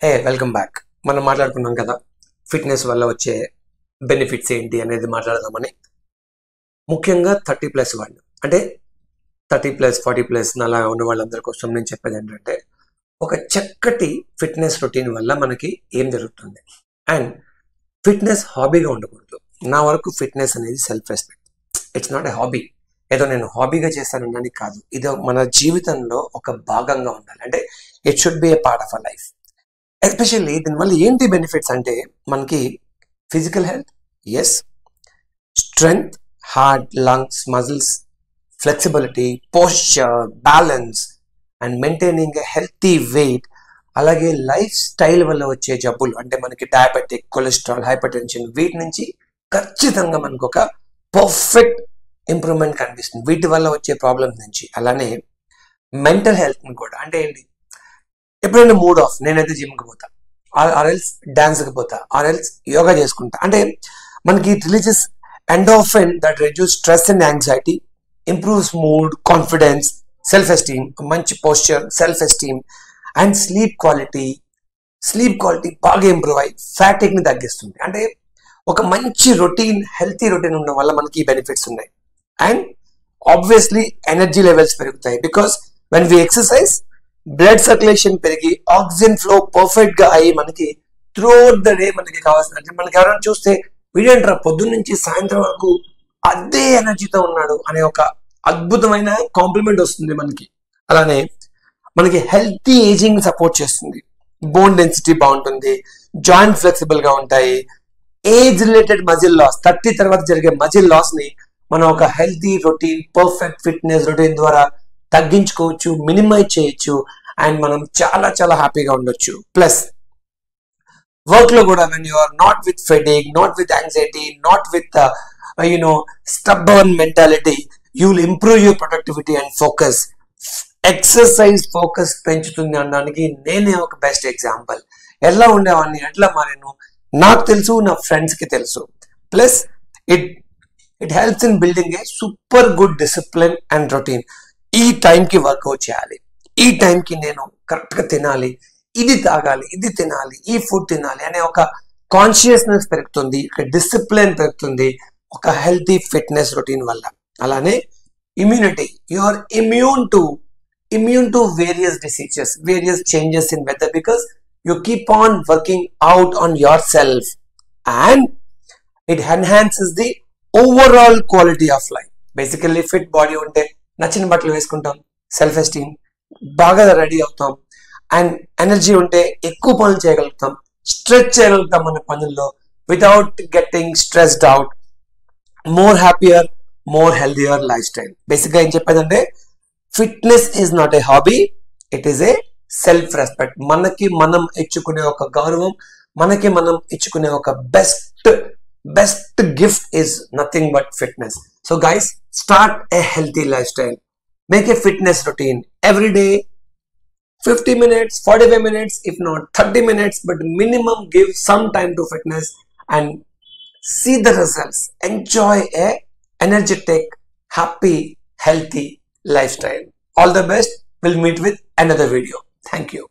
Hey welcome back. మనం మాట్లాడుకున్నాం కదా ఫిట్నెస్ వల్ల వచ్చే బెనిఫిట్స్ ఏంటి అనేది మాట్లాడదామని. ముఖ్యంగా 30+ వాళ్ళు అంటే 30+, 40+ అలా ఉన్న వాళ్ళందరి కోసం నేను చెప్పేది ఏంటంటే, ఒక చక్కటి ఫిట్నెస్ రొటీన్ వల్ల మనకి ఏం జరుగుతుంది. అండ్ ఫిట్నెస్ హాబీగా ఉండకూడదు. నా వరకు ఫిట్నెస్ అనేది self respect. It's not a hobby. ఏదో నేను హాబీగా చేస్తానని కాదు, ఇది మన జీవితంలో ఒక భాగంగా ఉండాలి. అంటే it should be a part of a life. Especially దీనివల్ల ఏంటి బెనిఫిట్స్ అంటే, మనకి physical health, yes, strength, heart, lungs, muscles, flexibility, posture, balance and maintaining a healthy weight. అలాగే లైఫ్ స్టైల్ వల్ల వచ్చే జబ్బులు అంటే మనకి డయాబెటిక్, కొలెస్ట్రాల్, హైపర్ టెన్షన్, వీటి నుంచి ఖచ్చితంగా మనకు ఒక పర్ఫెక్ట్ ఇంప్రూవ్మెంట్ కనిపిస్తుంది వీటి వల్ల వచ్చే ప్రాబ్లమ్స్ నుంచి. అలానే మెంటల్ హెల్త్ని కూడా, అంటే ఏంటి, ఎప్పుడైనా మూడ్ ఆఫ్, నేనైతే జిమ్కి పోతా, ఆర్ఎల్స్ డాన్స్కి పోతా, ఆర్ఎల్స్ యోగా చేసుకుంటా, అంటే మనకి religious endorphin that reduce stress and anxiety, improves mood, confidence, self esteem, మంచి posture, self esteem and sleep quality బాగా ఇంప్రూవ్ అయ్యి ఫ్యాటిక్ని తగ్గిస్తుంది. అంటే ఒక మంచి రొటీన్, హెల్తీ రొటీన్ ఉండడం వల్ల మనకి ఈ బెనిఫిట్స్ ఉన్నాయి. అండ్ ఆబ్వియస్లీ ఎనర్జీ లెవెల్స్ పెరుగుతాయి, because when we exercise blood circulation పెరిగి ఆక్సిజన్ ఫ్లో పర్ఫెక్ట్ గా అయ్యి మనకి త్రూఅవుట్ ద డే మనకి కావాల్సిన, అంటే మనకి ఎవరైనా చూస్తే వీడేంట్రా పొద్దున్న నుంచి సాయంత్రం వరకు అదే ఎనర్జీతో ఉన్నాడు అనే ఒక అద్భుతమైన కాంప్లిమెంట్ వస్తుంది మనకి. అలానే మనకి హెల్తీ ఏజింగ్ సపోర్ట్ చేస్తుంది, బోన్ డెన్సిటీ బాగుంటుంది, జాయింట్ ఫ్లెక్సిబుల్ గా ఉంటాయి. ఏజ్ రిలేటెడ్ మజిల్ లాస్, 30 తర్వాత జరిగే మజిల్ లాస్ ని మనం ఒక healthy routine, perfect fitness routine ద్వారా తగ్గించుకోవచ్చు, మినిమైజ్ చేయొచ్చు అండ్ మనం చాలా చాలా హ్యాపీగా ఉండొచ్చు. ప్లస్ వర్క్ లో కూడా when you are not with fatigue, not with anxiety, not with stubborn mentality, you will improve your productivity and focus. Exercise focus పెంచుతుంది అనడానికి నేనే ఒక బెస్ట్ ఎగ్జాంపుల్. ఎలా ఉండేవాడిని, ఎట్లా మారాను నాకు తెలుసు, నా ఫ్రెండ్స్ కి తెలుసు. Plus it helps in building A super good discipline and routine. ఈ టైంకి వర్కౌట్ చేయాలి, ఈ టైంకి నేను కరెక్ట్గా తినాలి, ఇది తాగాలి, ఇది తినాలి, ఈ ఫుడ్ తినాలి అనే ఒక కాన్షియస్నెస్ పెరుగుతుంది, ఒక డిసిప్లిన్ పెరుగుతుంది ఒక హెల్తీ ఫిట్నెస్ రొటీన్ వల్ల. అలానే immunity, you are immune to various diseases, various changes in weather, because you keep on working out on your self and it enhances the overall quality of life. Basically fit body ఉంటే నచ్చిన బట్టలు వేసుకుంటాం, self esteem బాగా ready అవుతాం and energy ఉంటే ఎక్కువ పనులు చేయగలుగుతాం, స్ట్రెచ్ చేయగలుగుతాం మన పనుల్లో without getting stressed out, more happier, more healthier lifestyle. బేసిక్గా ఏం చెప్పేదంటే, fitness is not a hobby, it is a self respect. మనకి మనం ఇచ్చుకునే ఒక గౌరవం, మనకి మనం ఇచ్చుకునే ఒక best gift is nothing but fitness. So guys, start a healthy lifestyle, make a fitness routine every day, 50 minutes, 45 minutes, if not 30 minutes, but minimum give some time to fitness and see the results. Enjoy a energetic, happy, healthy lifestyle. All the best. We'll meet with another video. Thank you.